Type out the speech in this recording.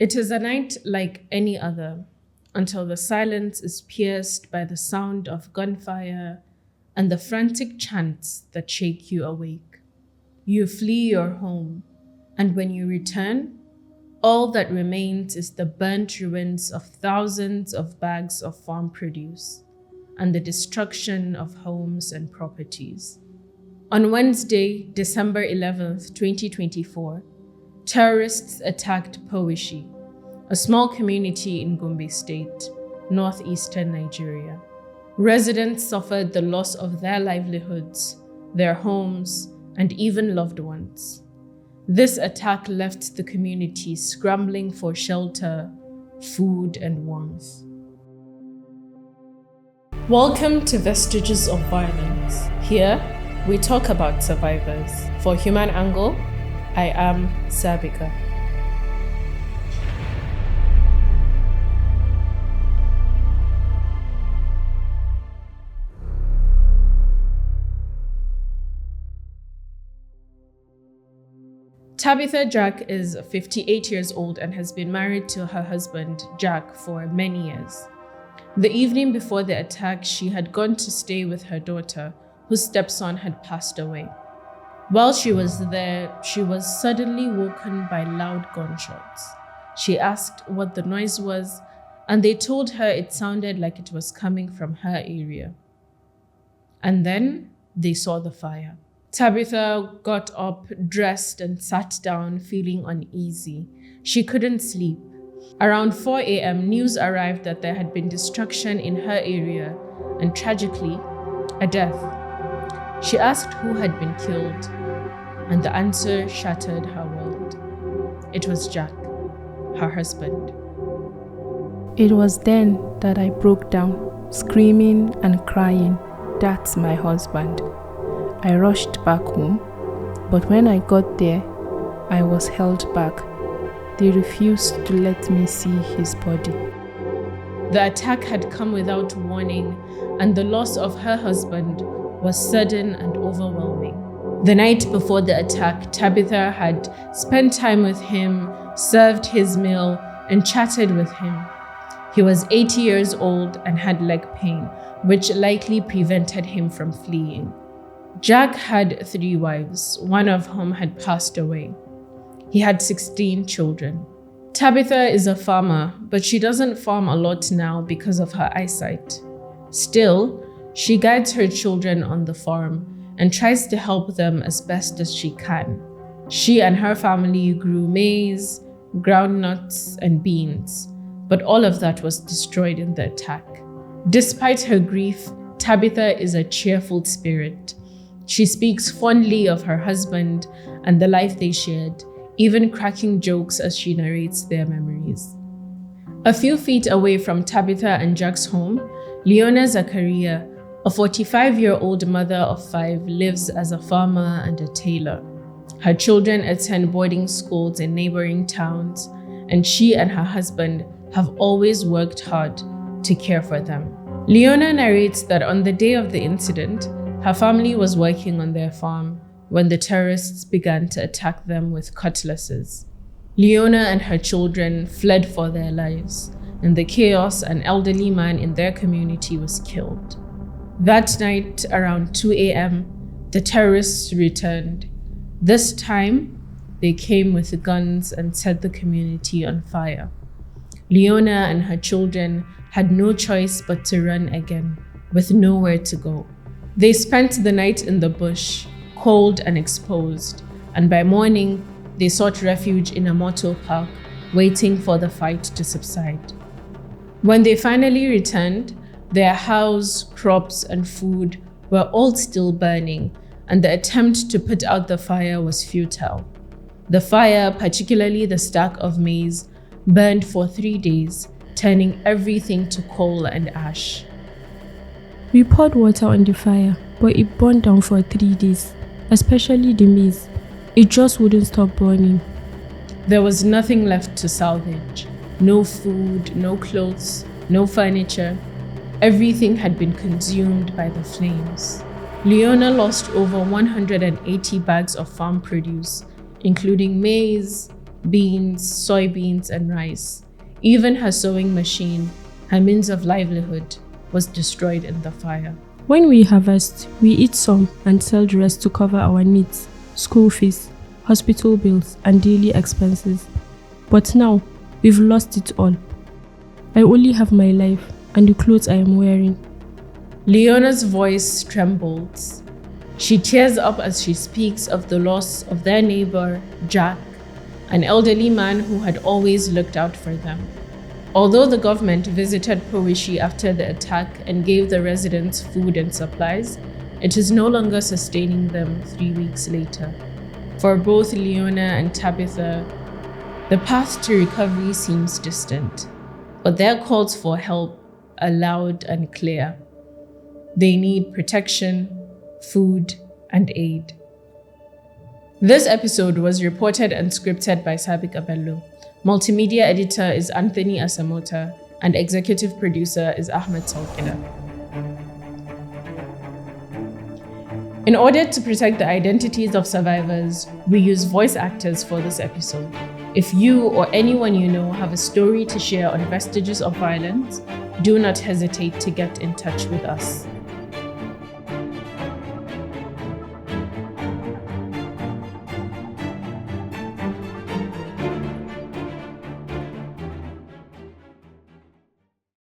It is a night like any other, until the silence is pierced by the sound of gunfire and the frantic chants that shake you awake. You flee your home, and when you return, all that remains is the burnt ruins of thousands of bags of farm produce and the destruction of homes and properties. On Wednesday, December 11th, 2024, terrorists attacked Powishi, a small community in Gombe State, northeastern Nigeria. Residents suffered the loss of their livelihoods, their homes, and even loved ones. This attack left the community scrambling for shelter, food, and warmth. Welcome to Vestiges of Violence. Here, we talk about survivors. For Human Angle, I am Tabitha. Tabitha Jack is 58 years old and has been married to her husband, Jack, for many years. The evening before the attack, she had gone to stay with her daughter, whose stepson had passed away. While she was there, she was suddenly woken by loud gunshots. She asked what the noise was, and they told her it sounded like it was coming from her area. And then they saw the fire. Tabitha got up, dressed, and sat down, feeling uneasy. She couldn't sleep. Around 4 a.m., news arrived that there had been destruction in her area and, tragically, a death. She asked who had been killed, and the answer shattered her world. It was Jack, her husband. It was then that I broke down, screaming and crying, "That's my husband." I rushed back home, but when I got there, I was held back. They refused to let me see his body. The attack had come without warning, and the loss of her husband was sudden and overwhelming. The night before the attack, Tabitha had spent time with him, served his meal, and chatted with him. He was 80 years old and had leg pain, which likely prevented him from fleeing. Jack had 3 wives, one of whom had passed away. He had 16 children. Tabitha is a farmer, but she doesn't farm a lot now because of her eyesight. Still, she guides her children on the farm and tries to help them as best as she can. She and her family grew maize, groundnuts, and beans, but all of that was destroyed in the attack. Despite her grief, Tabitha is a cheerful spirit. She speaks fondly of her husband and the life they shared, even cracking jokes as she narrates their memories. A few feet away from Tabitha and Jack's home, Leona Zakaria, a 45-year-old mother of 5, lives as a farmer and a tailor. Her children attend boarding schools in neighboring towns, and she and her husband have always worked hard to care for them. Leona narrates that on the day of the incident, her family was working on their farm when the terrorists began to attack them with cutlasses. Leona and her children fled for their lives. In the chaos, an elderly man in their community was killed. That night, around 2 a.m., the terrorists returned. This time, they came with guns and set the community on fire. Leona and her children had no choice but to run again, with nowhere to go. They spent the night in the bush, cold and exposed, and by morning, they sought refuge in a motor park, waiting for the fight to subside. When they finally returned, their house, crops, and food were all still burning, and the attempt to put out the fire was futile. The fire, particularly the stack of maize, burned for 3 days, turning everything to coal and ash. We poured water on the fire, but it burned down for 3 days, especially the maize. It just wouldn't stop burning. There was nothing left to salvage. No food, no clothes, no furniture. Everything had been consumed by the flames. Leona lost over 180 bags of farm produce, including maize, beans, soybeans, and rice. Even her sewing machine, her means of livelihood, was destroyed in the fire. When we harvest, we eat some and sell the rest to cover our needs, school fees, hospital bills, and daily expenses. But now, we've lost it all. I only have my life and the clothes I am wearing. Leona's voice trembles. She tears up as she speaks of the loss of their neighbor, Jack, an elderly man who had always looked out for them. Although the government visited Powishi after the attack and gave the residents food and supplies, it is no longer sustaining them 3 weeks later. For both Leona and Tabitha, the path to recovery seems distant, but their calls for help are loud and clear. They need protection, food, and aid. This episode was reported and scripted by Sabik Abello. Multimedia editor is Anthony Asamota, and executive producer is Ahmed Salkida. In order to protect the identities of survivors, we use voice actors for this episode. If you or anyone you know have a story to share on Vestiges of Violence, do not hesitate to get in touch with us.